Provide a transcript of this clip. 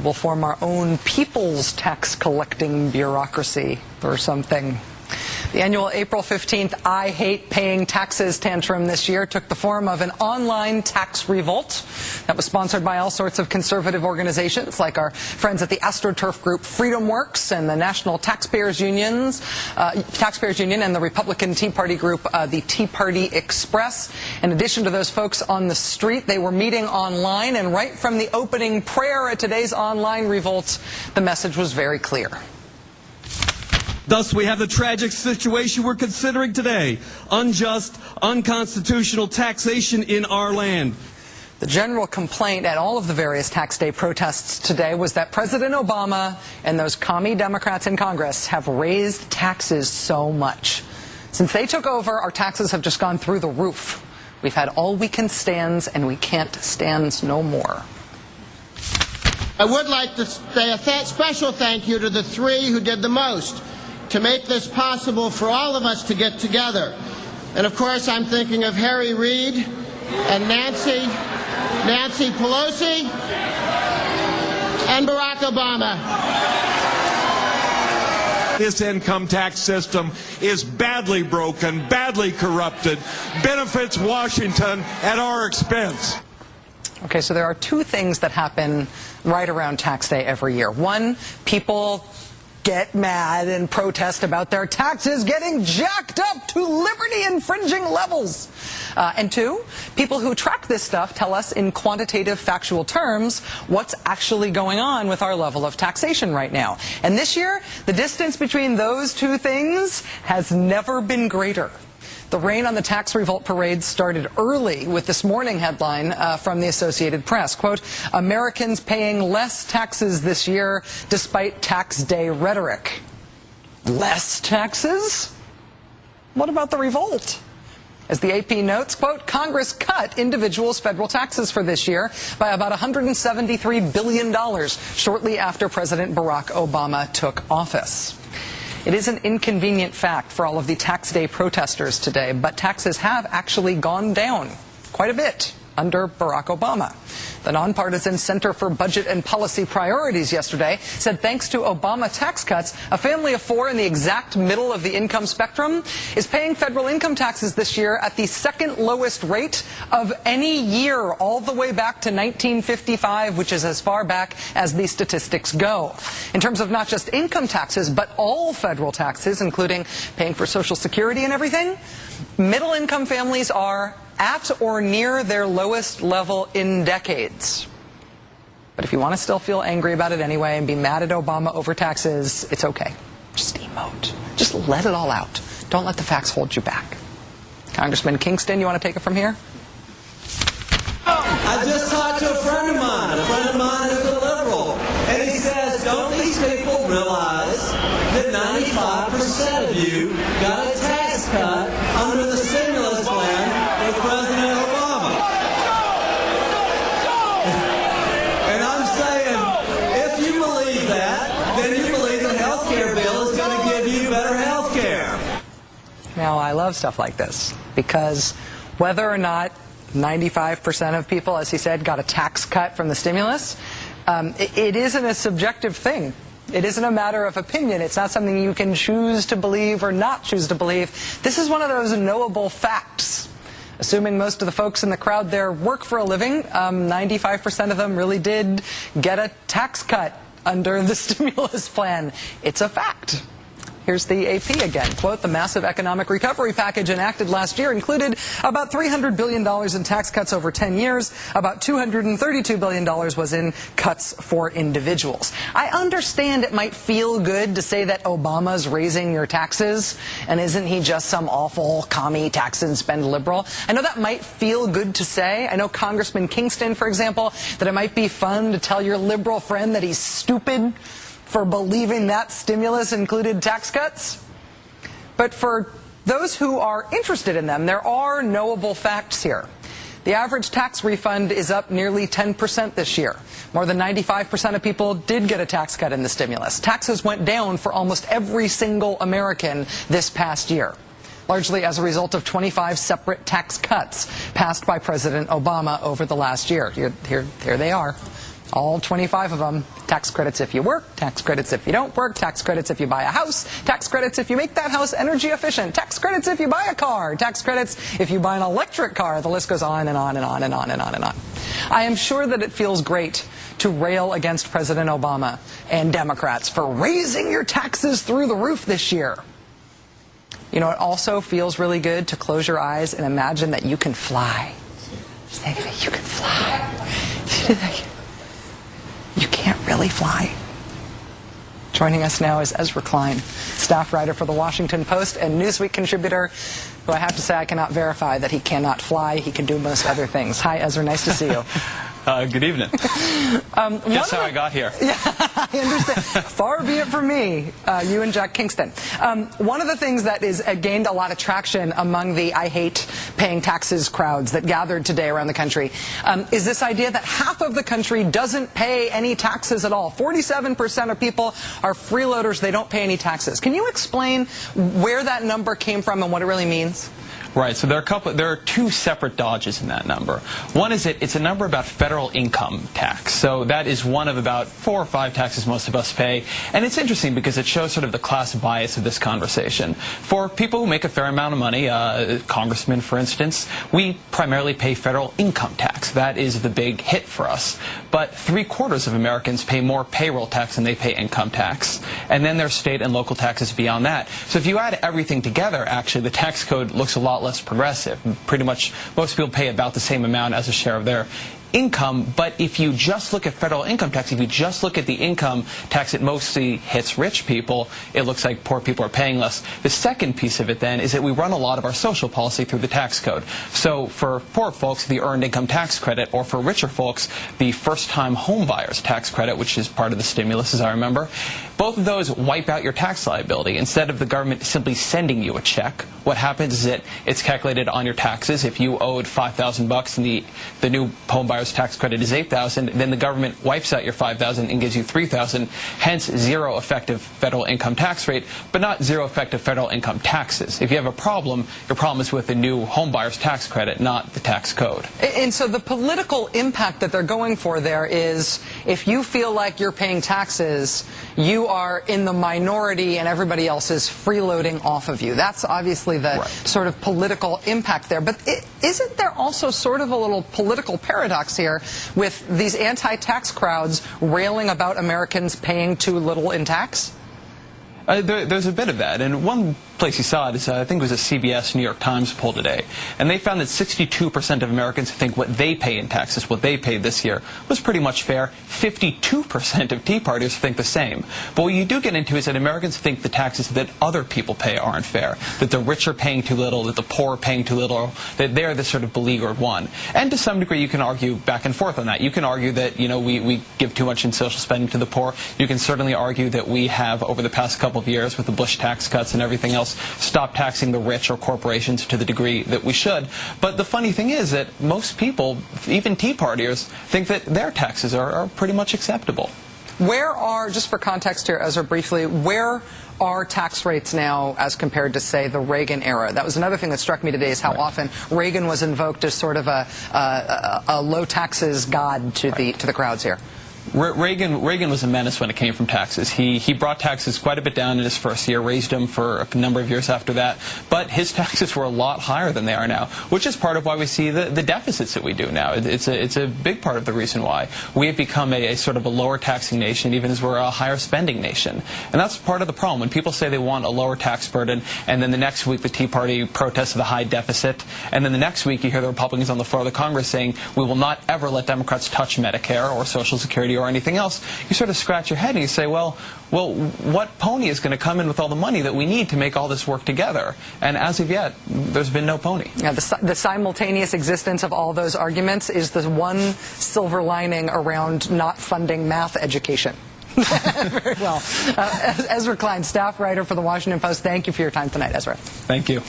we'll form our own people's tax collecting bureaucracy or something. The annual April 15th I hate paying taxes tantrum this year took the form of an online tax revolt that was sponsored by all sorts of conservative organizations like our friends at the AstroTurf group Freedom Works and the National Taxpayers Union and the Republican Tea Party group the Tea Party Express. In addition to those folks on the street, they were meeting online, and right from the opening prayer at today's online revolt, the message was very clear. Thus, we have the tragic situation we're considering today: unjust, unconstitutional taxation in our land. The general complaint at all of the various tax day protests today was that President Obama and those commie Democrats in Congress have raised taxes so much. Since they took over, our taxes have just gone through the roof. We've had all we can stands, and we can't stands no more. I would like to say a special thank you to the three who did the most to make this possible for all of us to get together. And of course, I'm thinking of Harry Reid and Nancy Pelosi and Barack Obama. This income tax system is badly broken, badly corrupted, benefits Washington at our expense. Okay, so there are two things that happen right around tax day every year. One, people get mad and protest about their taxes getting jacked up to liberty-infringing levels. And two, people who track this stuff tell us in quantitative, factual terms what's actually going on with our level of taxation right now. And this year, the distance between those two things has never been greater. The rain on the tax revolt parade started early with this morning headline from the Associated Press. Quote, Americans paying less taxes this year despite tax day rhetoric. Less taxes? What about the revolt? As the AP notes, quote, Congress cut individuals' federal taxes for this year by about $173 billion shortly after President Barack Obama took office. It is an inconvenient fact for all of the tax day protesters today, but taxes have actually gone down quite a bit under Barack Obama. The nonpartisan Center for Budget and Policy Priorities yesterday said thanks to Obama tax cuts, a family of four in the exact middle of the income spectrum is paying federal income taxes this year at the second lowest rate of any year, all the way back to 1955, which is as far back as the statistics go. In terms of not just income taxes, but all federal taxes, including paying for Social Security and everything, middle-income families are at or near their lowest level in decades. But if you want to still feel angry about it anyway and be mad at Obama over taxes, it's okay. Just emote. Just let it all out. Don't let the facts hold you back. Congressman Kingston, you want to take it from here? I just talked to a friend of mine. A friend of mine is a liberal. And he says, don't these people realize that 95% of you got a tax cut under the stimulus plan with President Obama? And I'm saying, if you believe that, then you believe the health care bill is going to give you better health care. Now, I love stuff like this because whether or not 95% of people, as he said, got a tax cut from the stimulus, it isn't a subjective thing. It isn't a matter of opinion. It's not something you can choose to believe or not choose to believe. This is one of those knowable facts. Assuming most of the folks in the crowd there work for a living, 95% of them really did get a tax cut under the stimulus plan. It's a fact. Here's the AP again. Quote, the massive economic recovery package enacted last year included about $300 billion in tax cuts over 10 years. About $232 billion was in cuts for individuals. I understand it might feel good to say that Obama's raising your taxes, and isn't he just some awful commie tax and spend liberal? I know that might feel good to say. I know Congressman Kingston, for example, that it might be fun to tell your liberal friend that he's stupid for believing that stimulus included tax cuts. But for those who are interested in them, there are knowable facts here. The average tax refund is up nearly 10% this year. More than 95% of people did get a tax cut in the stimulus. Taxes went down for almost every single American this past year, largely as a result of 25 separate tax cuts passed by President Obama over the last year. Here they are. All 25 of them. Tax credits if you work, tax credits if you don't work, tax credits if you buy a house, tax credits if you make that house energy efficient, tax credits if you buy a car, tax credits if you buy an electric car. The list goes on and on and on and on and on and on. I am sure that it feels great to rail against President Obama and Democrats for raising your taxes through the roof this year. You know, it also feels really good to close your eyes and imagine that you can fly. Just think that you can fly. You can't really fly. Joining us now is Ezra Klein, staff writer for The Washington Post and Newsweek contributor, who I have to say I cannot verify that he cannot fly. He can do most other things. Hi, Ezra. Nice to see you. Good evening. Guess how I got here. Yeah, I understand. Far be it from me, you and Jack Kingston. One of the things that is gained a lot of traction among the I hate paying taxes crowds that gathered today around the country is this idea that half of the country doesn't pay any taxes at all. 47% of people are freeloaders. They don't pay any taxes. Can you explain where that number came from and what it really means? Right, so there are two separate dodges in that number. One is it's a number about federal income tax. So that is one of about 4 or 5 taxes most of us pay. And it's interesting because it shows sort of the class bias of this conversation. For people who make a fair amount of money, congressmen, for instance, we primarily pay federal income tax. That is the big hit for us. But 3/4 of Americans pay more payroll tax than they pay income tax. And then there's state and local taxes beyond that. So if you add everything together, actually, the tax code looks a lot less progressive. Pretty much most people pay about the same amount as a share of their income, but if you just look at federal income tax, if you just look at the income tax that mostly hits rich people, it looks like poor people are paying less. The second piece of it then is that we run a lot of our social policy through the tax code. So for poor folks, the earned income tax credit, or for richer folks, the first-time home buyers tax credit, which is part of the stimulus, as I remember, both of those wipe out your tax liability. Instead of the government simply sending you a check, what happens is that it's calculated on your taxes. If you owed $5,000 and the new home buyer's tax credit is $8,000, then the government wipes out your $5,000 and gives you $3,000, hence zero effective federal income tax rate, but not zero effective federal income taxes. If you have a problem, your problem is with the new home buyer's tax credit, not the tax code. And so the political impact that they're going for there is if you feel like you're paying taxes, you are in the minority and everybody else is freeloading off of you. That's obviously the sort of political impact there. But isn't there also sort of a little political paradox here with these anti-tax crowds railing about Americans paying too little in tax? There's a bit of that, and one place you saw it is, I think it was a CBS New York Times poll today, and they found that 62% of Americans think what they pay in taxes, what they paid this year, was pretty much fair. 52% of Tea Partiers think the same. But what you do get into is that Americans think the taxes that other people pay aren't fair, that the rich are paying too little, that the poor are paying too little, that they're the sort of beleaguered one. And to some degree, you can argue back and forth on that. You can argue that, you know, we give too much in social spending to the poor. You can certainly argue that we have, over the past couple of years, with the Bush tax cuts and everything else, stop taxing the rich or corporations to the degree that we should. But the funny thing is that most people, even Tea Partiers, think that their taxes are pretty much acceptable. Where are, just for context here, Ezra, briefly, where are tax rates now as compared to, say, the Reagan era? That was another thing that struck me today, is how often Reagan was invoked as sort of a low taxes god to the crowds here. Reagan was a menace when it came from taxes. He brought taxes quite a bit down in his first year, raised them for a number of years after that, but his taxes were a lot higher than they are now, which is part of why we see the deficits that we do now. It's a big part of the reason why we have become a sort of a lower taxing nation, even as we're a higher spending nation. And that's part of the problem. When people say they want a lower tax burden, and then the next week the Tea Party protests the high deficit, and then the next week you hear the Republicans on the floor of the Congress saying, we will not ever let Democrats touch Medicare or Social Security or anything else, you sort of scratch your head and you say, well, what pony is going to come in with all the money that we need to make all this work together? And as of yet, there's been no pony. Yeah, the simultaneous existence of all those arguments is the one silver lining around not funding math education. Very well. Ezra Klein, staff writer for The Washington Post, thank you for your time tonight, Ezra. Thank you.